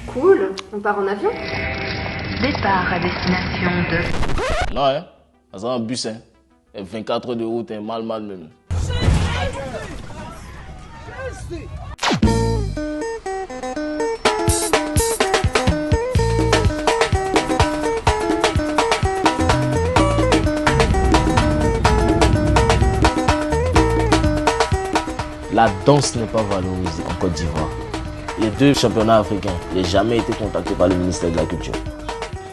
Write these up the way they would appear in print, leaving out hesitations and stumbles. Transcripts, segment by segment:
Cool, on part en avion? Départ à destination de... Non, hein? Ça sera un bus, hein? Et 24 heures de route, hein? Mal même. La danse n'est pas valorisée en Côte d'Ivoire. Les 2 championnats africains, je n'ai jamais été contacté par le ministère de la Culture.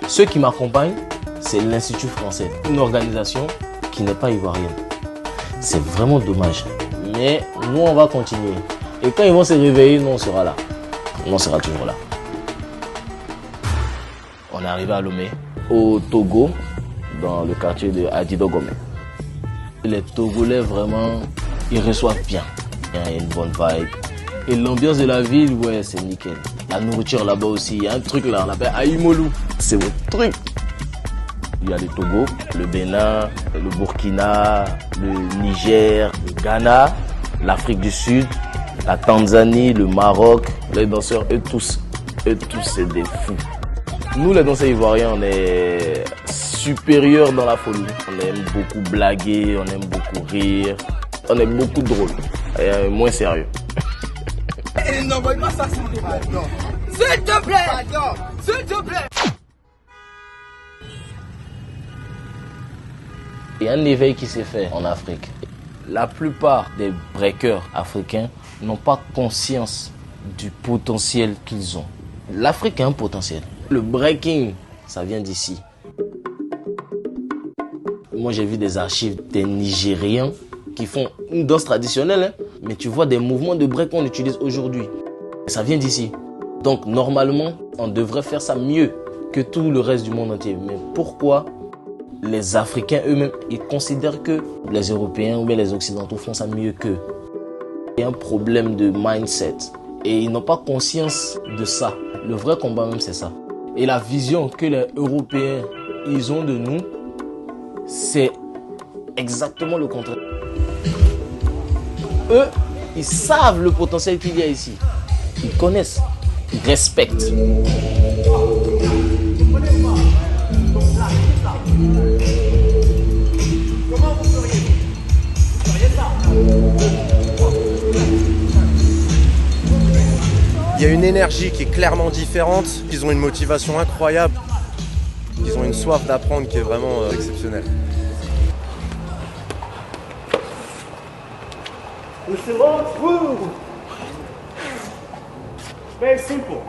Ceux qui m'accompagnent, c'est l'Institut français, une organisation qui n'est pas ivoirienne. C'est vraiment dommage. Mais nous, on va continuer. Et quand ils vont se réveiller, nous, on sera là. Nous, on sera toujours là. On est arrivé à Lomé, au Togo, dans le quartier de Adidogomé. Les Togolais, vraiment, ils reçoivent bien. Il y a une bonne vibe. Et l'ambiance de la ville, ouais, c'est nickel. La nourriture là-bas aussi, il y a un truc là, on l'appelle Aïmolou. C'est votre truc. Il y a le Togo, le Bénin, le Burkina, le Niger, le Ghana, l'Afrique du Sud, la Tanzanie, le Maroc. Les danseurs, eux tous, c'est des fous. Nous, les danseurs ivoiriens, on est supérieurs dans la folie. On aime beaucoup blaguer, on aime beaucoup rire, on est beaucoup drôle et moins sérieux. N'envoie pas ça, s'il te plaît. S'il te plaît. S'il te plaît. Il y a un éveil qui s'est fait en Afrique. La plupart des breakers africains n'ont pas conscience du potentiel qu'ils ont. L'Afrique a un potentiel. Le breaking, ça vient d'ici. Moi, j'ai vu des archives des Nigériens qui font une danse traditionnelle, hein, mais tu vois des mouvements de break qu'on utilise aujourd'hui. Ça vient d'ici. Donc, normalement, on devrait faire ça mieux que tout le reste du monde entier. Mais pourquoi les Africains eux-mêmes, ils considèrent que les Européens ou bien les Occidentaux font ça mieux qu'eux? Il y a un problème de mindset et ils n'ont pas conscience de ça. Le vrai combat même, c'est ça. Et la vision que les Européens, ils ont de nous, c'est exactement le contraire. Eux, ils savent le potentiel qu'il y a ici. Ils connaissent, ils respectent. Il y a une énergie qui est clairement différente. Ils ont une motivation incroyable. Ils ont une soif d'apprendre qui est vraiment exceptionnelle. Very simple.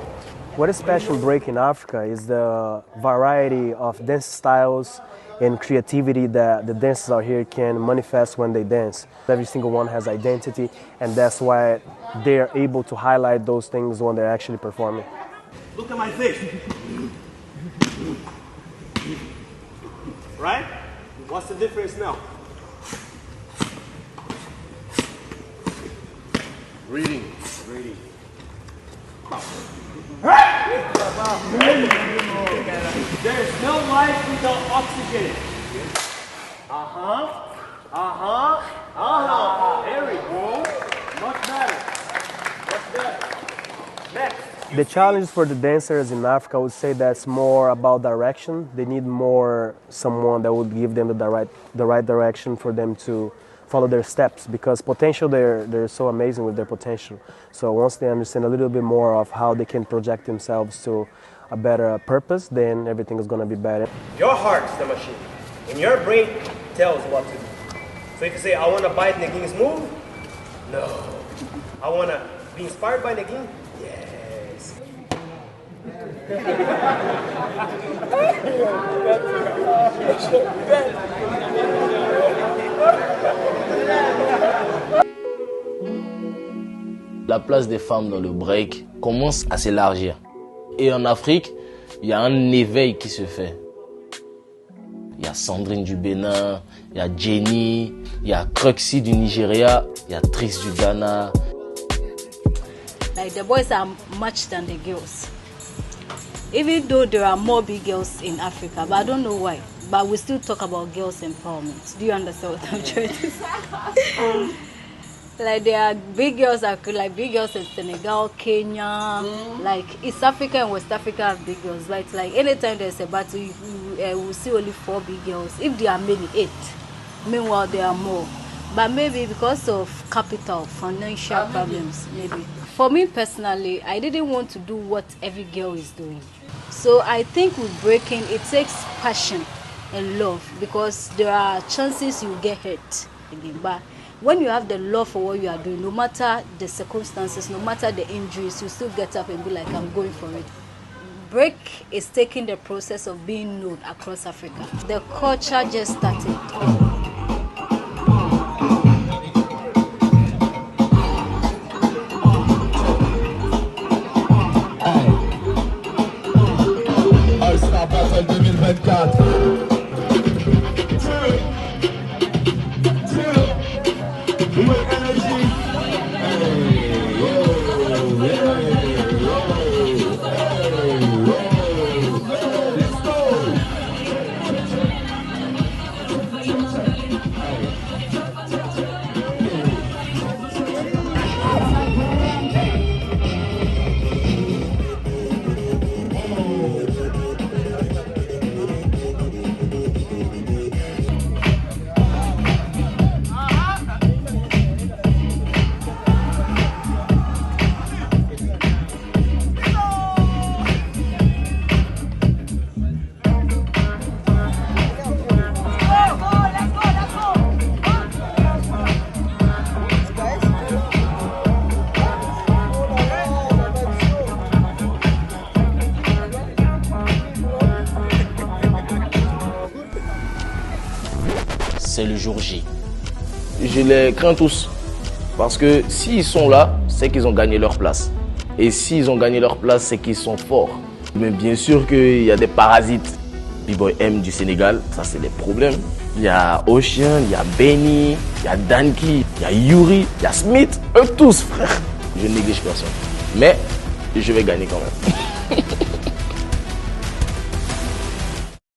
What is special break in Africa is the variety of dance styles and creativity that the dancers out here can manifest when they dance. Every single one has identity, and that's why they're able to highlight those things when they're actually performing. Look at my face. Right? What's the difference now? Reading. There is no life without oxygen. There we go. Much better. Next. The challenge for the dancers in Africa, I would say that's more about direction. They need more someone that would give them the right direction for them to follow their steps, because potential, they're so amazing with their potential. So once they understand a little bit more of how they can project themselves to a better purpose, then everything is going to be better. Your heart is the machine, and your brain tells what to do. So if you say, I want to bite Nagin's move, no. I want to be inspired by Nagin, yes. La place des femmes dans le break commence à s'élargir. Et en Afrique, il y a un éveil qui se fait. Il y a Sandrine du Bénin, il y a Jenny, il y a Cruxy du Nigeria, il y a Trix du Ghana. Like the boys are much than the girls. Even though there are more big girls in Africa, but I don't know why. But we still talk about girls empowerment. Do you understand what I'm trying to say? Like there are big girls like big girls in Senegal, Kenya, like East Africa and West Africa have big girls. Like anytime there's a battle, we'll see only 4 big girls. If there are many, 8. Meanwhile, there are more. But maybe because of capital, financial problems, maybe. For me personally, I didn't want to do what every girl is doing. So I think with breaking, it takes passion and love, because there are chances you get hurt again. But when you have the love for what you are doing, no matter the circumstances, no matter the injuries, you still get up and be like, I'm going for it. Break is taking the process of being known across Africa. The culture just started. C'est le jour J. Je les crains tous. Parce que s'ils sont là, c'est qu'ils ont gagné leur place. Et s'ils ont gagné leur place, c'est qu'ils sont forts. Mais bien sûr qu'il y a des parasites. B-Boy M du Sénégal, ça c'est des problèmes. Il y a Ocean, il y a Benny, il y a Danky, il y a Yuri, il y a Smith. Eux tous, frère. Je ne néglige personne. Mais je vais gagner quand même.